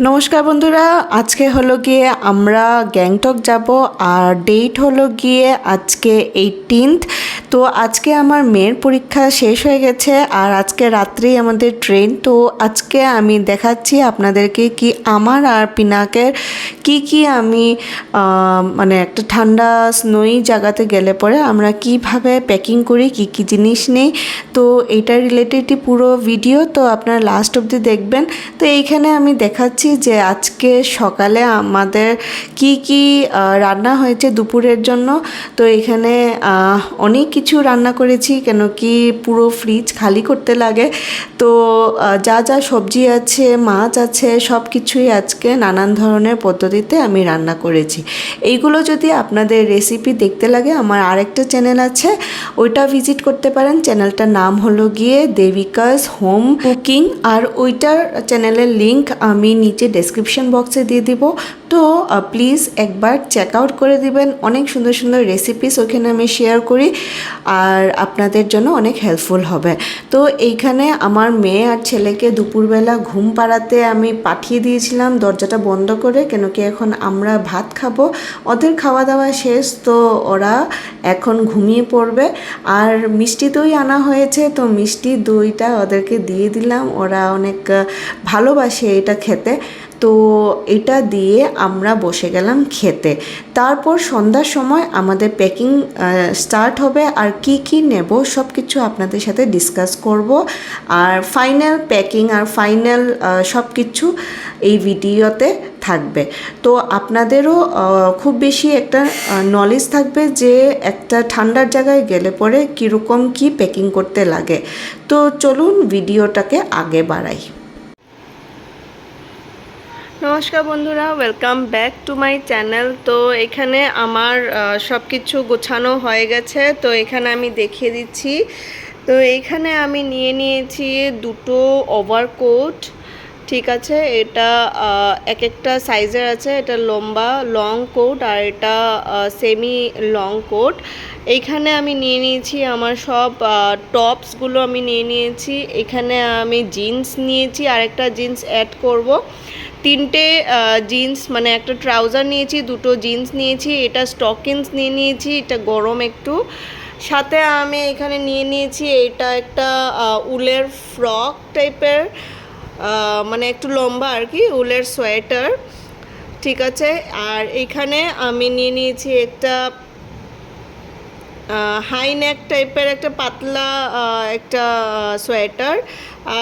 নমস্কার বন্ধুরা, আজকে হলো গিয়ে আমরা গ্যাংটক যাব আর ডেট হলো গিয়ে আজকে 18th। তো আজকে আমার মেয়ের পরীক্ষা শেষ হয়ে গেছে আর আজকে রাত্রেই আমাদের ট্রেন। তো আজকে আমি দেখাচ্ছি আপনাদেরকে কি আমার আর পিনাকের কি আমি মানে একটা ঠান্ডা স্নোই জায়গাতে গেলে পরে আমরা কিভাবে প্যাকিং করি, কি জিনিস নেই। তো এইটা রিলেটেডই পুরো ভিডিও, তো আপনারা লাস্ট অবধি দেখবেন। তো এইখানে আমি দেখাচ্ছি যে আজকে সকালে আমাদের কি রান্না হয়েছে দুপুরের জন্য। তো এখানে অনেক কিছু রান্না করেছি, কেন কি পুরো ফ্রিজ খালি করতে লাগে। তো যা যা সবজি আছে, মাছ আছে, সব কিছুই আজকে নানান ধরনের পদ্ধতিতে আমি রান্না করেছি। এইগুলো যদি আপনাদের রেসিপি দেখতে লাগে, আমার আরেকটা চ্যানেল আছে, ওইটা ভিজিট করতে পারেন। চ্যানেলটার নাম হলো গিয়ে দেবিকাস হোম কুকিং, আর ওইটার চ্যানেলের লিংক আমি নিচে ডেসক্রিপশন বক্সে দিয়ে দিব। তো প্লিজ একবার চেক আউট করে দিবেন। অনেক সুন্দর সুন্দর রেসিপিস ওখানে আমি শেয়ার করি আর আপনাদের জন্য অনেক হেল্পফুল হবে। তো এইখানে আমার মেয়ে আর ছেলেকে দুপুরবেলা ঘুম পাড়াতে আমি পাঠিয়ে দিয়েছিলাম দরজাটা বন্ধ করে, কেন কি এখন আমরা ভাত খাবো। ওদের খাওয়া দাওয়া শেষ, তো ওরা এখন ঘুমিয়ে পড়বে। আর মিষ্টি দই আনা হয়েছে, তো মিষ্টি দইটা ওদেরকে দিয়ে দিলাম। ওরা অনেক ভালোবাসে এটা খেতে। তো এটা দিয়ে আমরা বসে গেলাম খেতে। তারপর সন্ধ্যার সময় আমাদের প্যাকিং স্টার্ট হবে, আর কি নেব সব কিছু আপনাদের সাথে ডিসকাস করব। আর ফাইনাল প্যাকিং আর ফাইনাল সব কিছু এই ভিডিওতে থাকবে। তো আপনাদেরও খুব বেশি একটা নলেজ থাকবে যে একটা ঠান্ডার জায়গায় গেলে পরে কীরকম কি প্যাকিং করতে লাগে। তো চলুন ভিডিওটাকে আগে বাড়াই। নমস্কার বন্ধুরা, welcome back to my channel. তো এখানে আমার সব কিছু গোছানো হয়ে গেছে, তো এখানে আমি দেখিয়ে দিচ্ছি। তো এখানে আমি নিয়ে নিয়েছি দুটো ওভারকোট, ঠিক আছে। এটা এক একটা সাইজের আছে, এটা লম্বা লং কোট আর এটা সেমি লং কোট। এইখানে আমি নিয়ে নিয়েছি আমার সব টপসগুলো আমি নিয়ে নিয়েছি। এখানে আমি জিন্স নিয়েছি, আর একটা জিন্স অ্যাড করব। তিনটে জিন্স মানে একটা ট্রাউজার নিয়েছি, দুটো জিন্স নিয়েছি, এটা স্টকিংস নিয়ে নিয়েছি, এটা গরম একটু। সাথে আমি এখানে নিয়ে নিয়েছি এটা একটা উলের ফ্রক টাইপের, মানে একটু লম্বা আর কি, উলের সোয়েটার, ঠিক আছে। আর এখানে আমি নিয়ে নিয়েছি একটা হাই নেক টাইপের একটা পাতলা একটা সোয়েটার।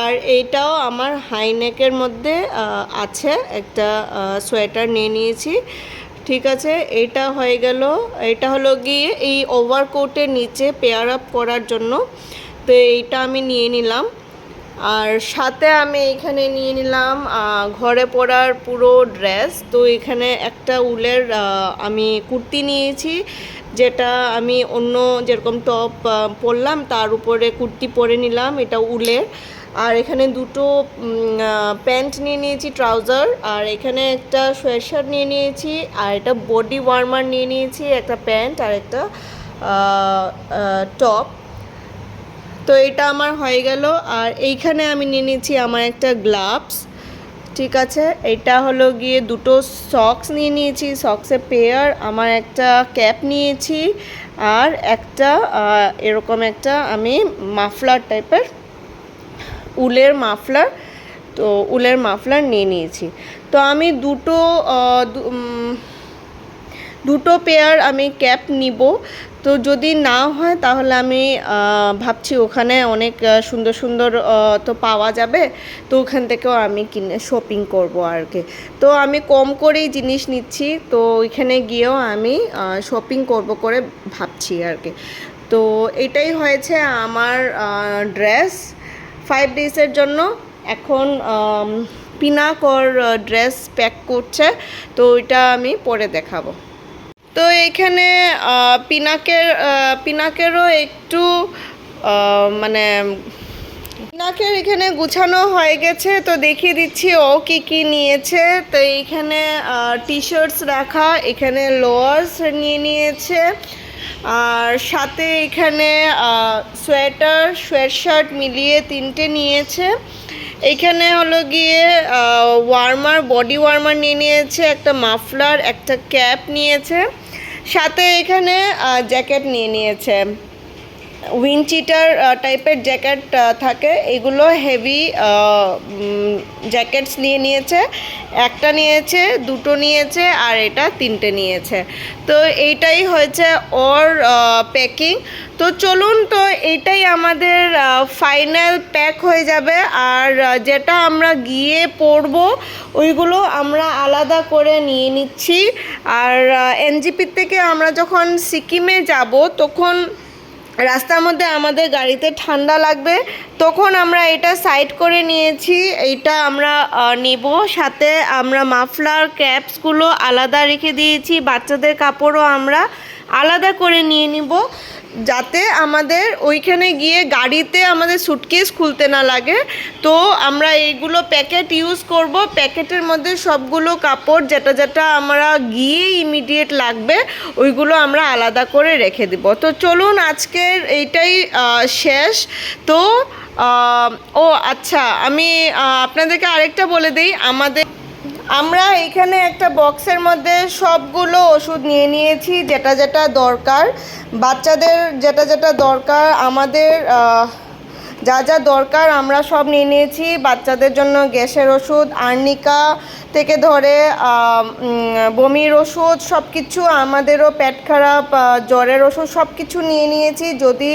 আর এইটাও আমার হাই নেকের মধ্যে আছে একটা সোয়েটার নিয়ে নিয়েছি, ঠিক আছে। এটা হয়ে গেল। এটা হলো গিয়ে এই ওভারকোটের নিচে পেয়ার আপ করার জন্য, তো এইটা আমি নিয়ে নিলাম। আর সাথে আমি এখানে নিয়ে নিলাম ঘরে পরার পুরো ড্রেস। তো এখানে একটা উলের আমি কুর্তি নিয়েছি, যেটা আমি অন্য যেরকম টপ পরলাম তার উপরে কুর্তি পরে নিলাম, এটা উলের। আর এখানে দুটো প্যান্ট নিয়ে নিয়েছি, ট্রাউজার। আর এখানে একটা সোয়েটশার্ট নিয়ে নিয়েছি, আর এটা বডি ওয়ার্মার নিয়ে নিয়েছি, একটা প্যান্ট আর একটা টপ। তো এটা আমার হয়ে গেল। আর এইখানে আমি নিয়ে নিয়েছি আমার একটা গ্লাভস, ঠিক আছে। এটা হলো গিয়ে দুটো সক্স নিয়ে নিয়েছি, সক্সের পেয়ার। আমার একটা ক্যাপ নিয়েছি, আর একটা এরকম একটা আমি মাফলার টাইপের উলের মাফলার, তো উলের মাফলার নিয়ে নিয়েছি। তো আমি দুটো পেয়ার আমি ক্যাপ নিব। তো যদি না হয় তাহলে আমি ভাবছি ওখানে অনেক সুন্দর সুন্দর তো পাওয়া যাবে, তো ওখান থেকেও আমি কিনে শপিং করব আর কি। তো আমি কম করেই জিনিস নিচ্ছি, তো ওইখানে গিয়েও আমি শপিং করব করে ভাবছি আর কি। তো এটাই হয়েছে আমার ড্রেস 5 ডেজের জন্য। এখন পিনাক ওর ড্রেস প্যাক করছে, তো ওইটা আমি পরে দেখাবো। তো এখানে পিনাকেরও একটু মানে পিনাকের এখানে গুছানো হয়ে গেছে, তো দেখিয়ে দিচ্ছি ও কি নিয়েছে। তো এইখানে টি শার্টস রাখা, এখানে লোয়ার্স নিয়ে নিয়েছে, আর সাথে এখানে সোয়েটার সোয়েটশার্ট মিলিয়ে তিনটে নিয়েছে। এইখানে হলো গিয়ে ওয়ার্মার, বডি ওয়ার্মার নিয়ে নিয়েছে, একটা মাফলার, একটা ক্যাপ নিয়েছে, সাথে এখানে জ্যাকেট নিয়ে নিয়েছে। উইন্ড চিটার টাইপের জ্যাকেট থাকে, এগুলো হেভি জ্যাকেটস নিয়ে নিয়েছে। একটা নিয়েছে, দুটো নিয়েছে, আর এটা তিনটে নিয়েছে। তো এইটাই হয়েছে ওর প্যাকিং। তো চলুন, তো এইটাই আমাদের ফাইনাল প্যাক হয়ে যাবে। আর যেটা আমরা গিয়ে পরবো ওইগুলো আমরা আলাদা করে নিয়ে নিচ্ছি। আর এনজিপি থেকে আমরা যখন সিকিমে যাব তখন রাস্তার মধ্যে আমাদের গাড়িতে ঠান্ডা লাগবে, তখন আমরা এটা সাইড করে নিয়েছি, এইটা আমরা নেব। সাথে আমরা মাফলার ক্যাপসগুলো আলাদা রেখে দিয়েছি, বাচ্চাদের কাপড়ও আমরা আলাদা করে নিয়ে নিব, যাতে আমাদের ওইখানে গিয়ে গাড়িতে আমাদের সুটকেস খুলতে না লাগে। তো আমরা এইগুলো প্যাকেট ইউজ করব, প্যাকেটের মধ্যে সবগুলো কাপড় যেটা যেটা আমরা গিয়ে ইমিডিয়েট লাগবে ওইগুলো আমরা আলাদা করে রেখে দিব। তো চলুন, আজকের এইটাই শেষ। তো ও আচ্ছা, আমি আপনাদেরকে আরেকটা বলে দিই, আমরা এখানে একটা বক্সের মধ্যে সবগুলো ওষুধ নিয়ে নিয়েছি, যেটা যেটা দরকার, বাচ্চাদের যেটা যেটা দরকার, আমাদের যা যা দরকার আমরা সব নিয়ে নিয়েছি। বাচ্চাদের জন্য গ্যাসের ওষুধ, আর্নিকা থেকে ধরে বমির ওষুধ, সব কিছু, আমাদেরও পেট খারাপ, জ্বরের ওষুধ, সব কিছু নিয়ে নিয়েছি, যদি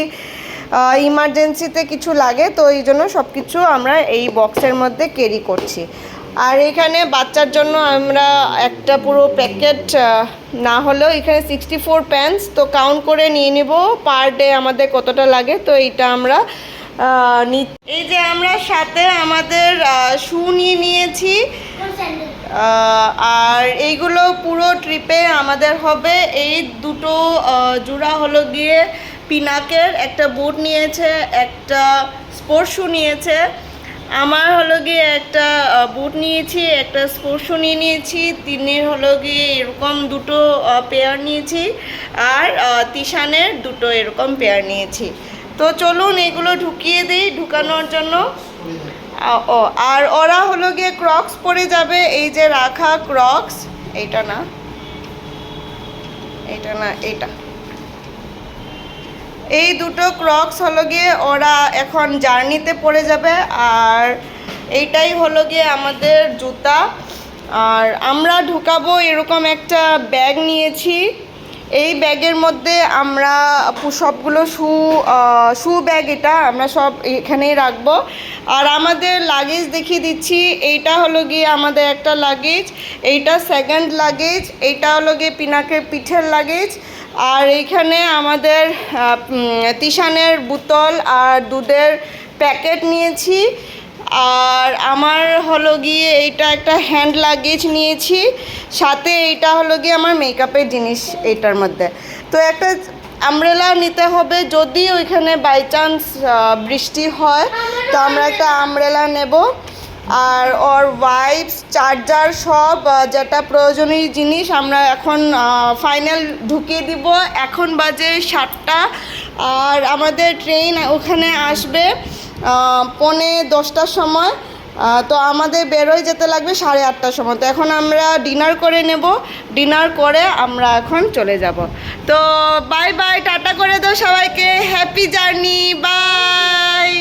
ইমার্জেন্সিতে কিছু লাগে। তো এই জন্য সব কিছু আমরা এই বক্সের মধ্যে ক্যারি করছি। আর এখানে বাচ্চার জন্য আমরা একটা পুরো প্যাকেট, না হলেও এখানে 64 প্যান্টস, তো কাউন্ট করে নিয়ে নিব পার ডে আমাদের কতটা লাগে। তো এইটা আমরা এই যে আমরা সাথে আমাদের শু নিয়ে নিয়েছি, আর এইগুলো পুরো ট্রিপে আমাদের হবে। এই দুটো জোড়া হলো গিয়ে পিনাকের, একটা বুট নিয়েছে, একটা স্পোর্টস শু নিয়েছে। আমার হলো গিয়ে একটা বুট নিয়েছি, একটা স্পোর্টস শু নিয়ে নিয়েছি, তিনের হলো গিয়ে এরকম দুটো পেয়ার নিয়েছি, আর তিশানের দুটো এরকম পেয়ার নিয়েছি। তো চলুন এগুলো ঢুকিয়ে দিই ঢুকানোর জন্য। ও আর ওরা হলো গিয়ে ক্রক্স পরে যাবে, এই যে রাখা ক্রক্স, এইটা না, এইটা না, এইটা, এই দুটো ক্রক্স হলো গিয়ে ওরা এখন জার্নিতে পড়ে যাবে। আর এইটাই হলো গিয়ে আমাদের জুতা। আর আমরা ঢুকাবো এরকম একটা ব্যাগ নিয়েছি, এই ব্যাগের মধ্যে আমরা সবগুলো শু ব্যাগ, এটা আমরা সব এখানেই রাখবো। আর আমাদের লাগেজ দেখিয়ে দিচ্ছি, এইটা হলো গিয়ে আমাদের একটা লাগেজ, এইটা সেকেন্ড লাগেজ, এইটা হলো গিয়ে পিনাকের পিঠের লাগেজ। আর এইখানে আমাদের তিশানের বোতল আর দুধের প্যাকেট নিয়েছি। আর আমার হলো গিয়ে এইটা একটা হ্যান্ড লাগেজ নিয়েছি, সাথে এইটা হলো গিয়ে আমার মেকআপের জিনিস এইটার মধ্যে। তো একটা আমব্রেলা নিতে হবে, যদি ওইখানে বাই চান্স বৃষ্টি হয় তো আমরা একটা আমব্রেলা নেব। আর ওর ওয়াইপস, চার্জার, সব যেটা প্রয়োজনীয় জিনিস আমরা এখন ফাইনাল ঢুকিয়ে দিব। এখন বাজে 7টা, আর আমাদের ট্রেন ওখানে আসবে 9:45টার সময়। তো আমাদের বেরোয় যেতে লাগবে 8:30টার সময়। তো এখন আমরা ডিনার করে নেব, ডিনার করে আমরা এখন চলে যাব। তো বাই বাই, টাটা করে দাও সবাইকে, হ্যাপি জার্নি, বাই।